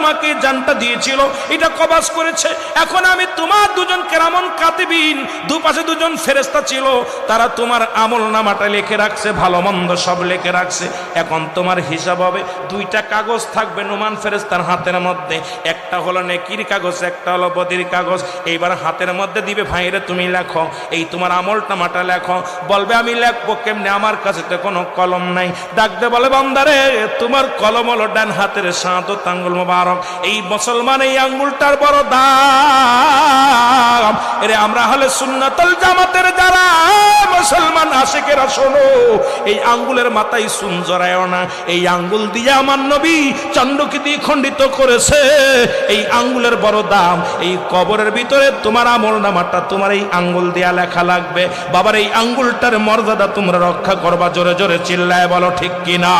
তোমাকে জানটা দিয়েছিল, এটা কবাজ করেছে। এখন আমি তোমার দুজন কেরামন কাতিবিন, দুপাশে দুজন ফেরেশতা ছিল, তারা তোমার আমল নামাটা লিখে রাখছে, ভালো মন্দ সব লিখে রাখছে। এখন তোমার হিসাব হবে, দুইটা কাগজ থাকবে নোমান ফেরেশতার হাতের মধ্যে, একটা হলো নেকির কাগজ, একটা হলো বদির কাগজ। এইবার হাতের মধ্যে দিবে, ভাইরে তুমি লেখো, এই তোমার আমল নামাটা লেখো। বলবে আমি লেখবো কেমনে, আমার কাছে তো কোনো কলম নাই। ডাকতে বলে বান্দারে, তোমার কলম হলো ডান হাতের শাহাদাত আঙ্গুল মোবারক, এই মুসলমান এই আঙ্গুলটার বড় দাম। এরে আমরা হলে সুন্নাতুল জামাতের যারা মুসলমান আশিকেরা, শোনো, এই আঙ্গুলের মাথায় সুন জড়ায়ও না। এই আঙ্গুল দিয়ে আমার নবী চন্দ্রকে দিয়ে খণ্ডিত করেছে। এই আঙ্গুলের বড় দাম। এই কবরের ভিতরে তোমার আমল নামাটা তোমার এই আঙ্গুল দিয়া লেখা লাগবে। বাবার এই আঙ্গুলটার মর্যাদা তোমরা রক্ষা করবা। জোরে জোরে চিল্লায় বলো ঠিক কিনা।